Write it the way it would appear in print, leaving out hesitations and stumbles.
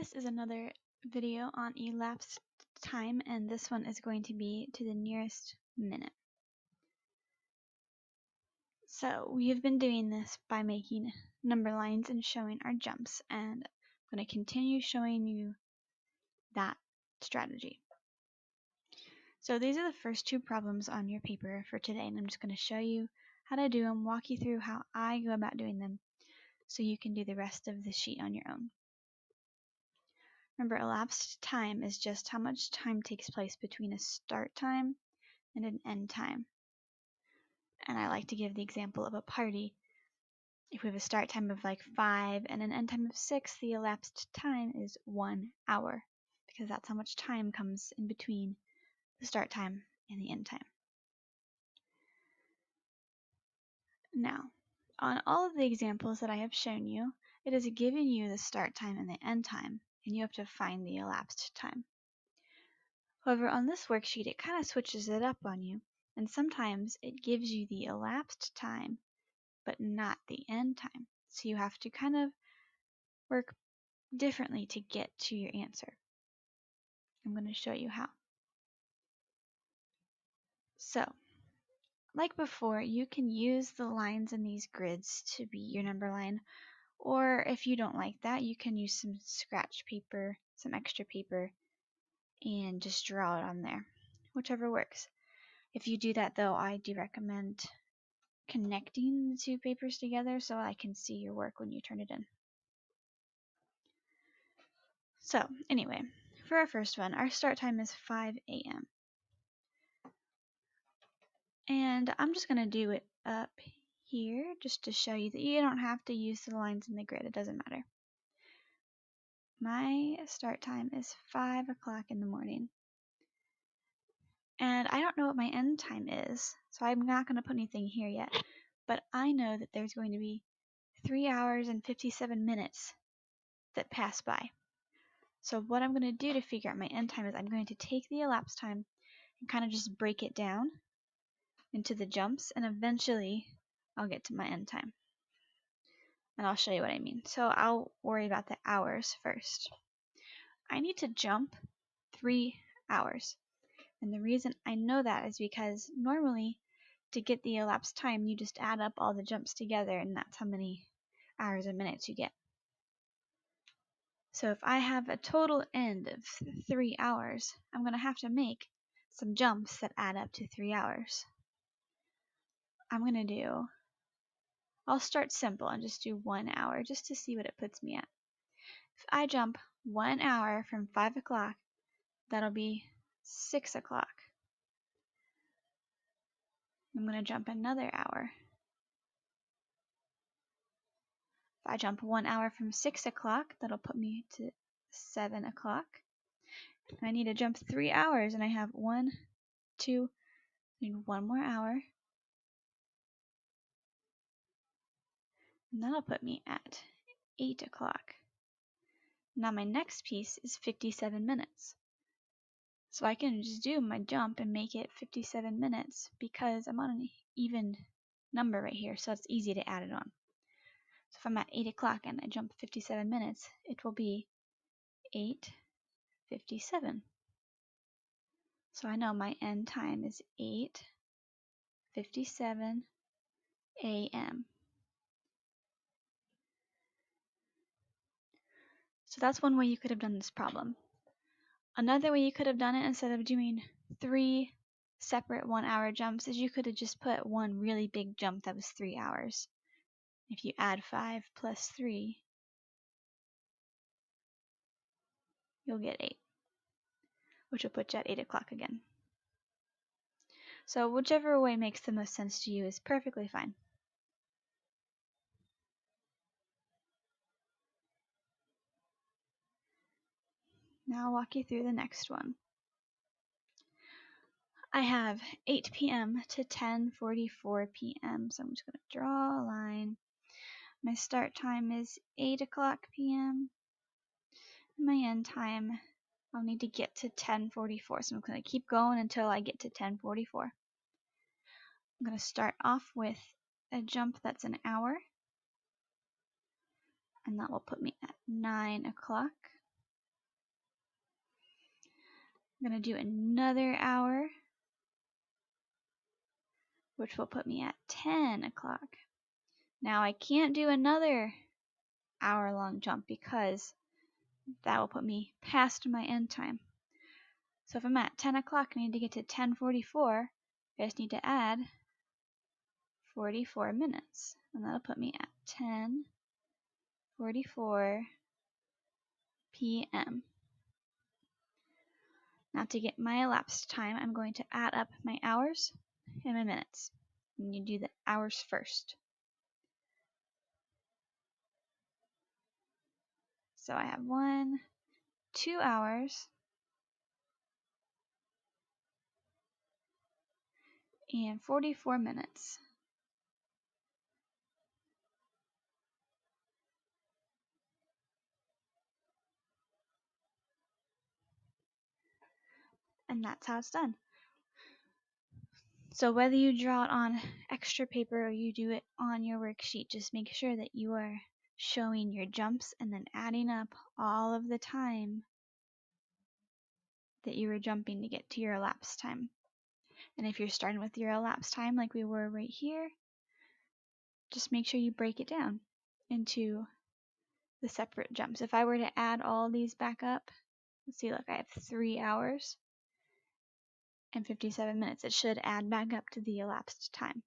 This is another video on elapsed time, and this one is going to be to the nearest minute. So we have been doing this by making number lines and showing our jumps, and I'm going to continue showing you that strategy. So these are the first two problems on your paper for today, and I'm just going to show you how to do them, walk you through how I go about doing them, so you can do the rest of the sheet on your own. Remember, elapsed time is just how much time takes place between a start time and an end time. And I like to give the example of a party. If we have a start time of like 5 and an end time of 6, the elapsed time is 1 hour, because that's how much time comes in between the start time and the end time. Now, on all of the examples that I have shown you, it is giving you the start time and the end time, and you have to find the elapsed time. However, on this worksheet, it kind of switches it up on you, and sometimes it gives you the elapsed time, but not the end time. So you have to kind of work differently to get to your answer. I'm going to show you how. So, like before, you can use the lines in these grids to be your number line, or if you don't like that, you can use some scratch paper, some extra paper, and just draw it on there, whichever works. If you do that though, I do recommend connecting the two papers together so I can see your work when you turn it in. So anyway, for our first one, our start time is 5 a.m. And I'm just going to do it up here just to show you that you don't have to use the lines in the grid. It doesn't matter. My start time is 5 o'clock in the morning. And I don't know what my end time is, so I'm not going to put anything here yet. But I know that there's going to be 3 hours and 57 minutes that pass by. So what I'm going to do to figure out my end time is I'm going to take the elapsed time and kind of just break it down into the jumps, and eventually I'll get to my end time. And I'll show you what I mean. So I'll worry about the hours first. I need to jump 3 hours. And the reason I know that is because normally to get the elapsed time, you just add up all the jumps together, and that's how many hours and minutes you get. So if I have a total end of 3 hours, I'm going to have to make some jumps that add up to 3 hours. I'll start simple and just do 1 hour just to see what it puts me at. If I jump 1 hour from 5 o'clock, that'll be 6 o'clock. I'm going to jump another hour. If I jump 1 hour from 6 o'clock, that'll put me to 7 o'clock. I need to jump 3 hours, and I have 1, 2, and 1 more hour. And that'll put me at 8 o'clock. Now my next piece is 57 minutes. So I can just do my jump and make it 57 minutes because I'm on an even number right here, so it's easy to add it on. So if I'm at 8 o'clock and I jump 57 minutes, it will be 8:57. So I know my end time is 8:57 a.m. So that's one way you could have done this problem. Another way you could have done it, instead of doing 3 separate 1 hour jumps, is you could have just put one really big jump that was 3 hours. If you add 5 plus 3, you'll get 8, which will put you at 8 o'clock again. So whichever way makes the most sense to you is perfectly fine. Now I'll walk you through the next one. I have 8 p.m. to 10:44 p.m. So I'm just going to draw a line. My start time is 8 o'clock p.m. My end time, I'll need to get to 10:44. So I'm going to keep going until I get to 10:44. I'm going to start off with a jump that's an hour. And that will put me at 9 o'clock. I'm going to do another hour, which will put me at 10 o'clock. Now I can't do another hour-long jump because that will put me past my end time. So if I'm at 10 o'clock, I need to get to 10:44. I just need to add 44 minutes, and that'll put me at 10:44 p.m. Now to get my elapsed time, I'm going to add up my hours and my minutes. And you do the hours first. So I have 2 hours and 44 minutes. And that's how it's done. So whether you draw it on extra paper or you do it on your worksheet, just make sure that you are showing your jumps and then adding up all of the time that you were jumping to get to your elapsed time. And if you're starting with your elapsed time like we were right here, just make sure you break it down into the separate jumps. If I were to add all these back up, let's see, look, I have 3 hours and 57 minutes. It should add back up to the elapsed time.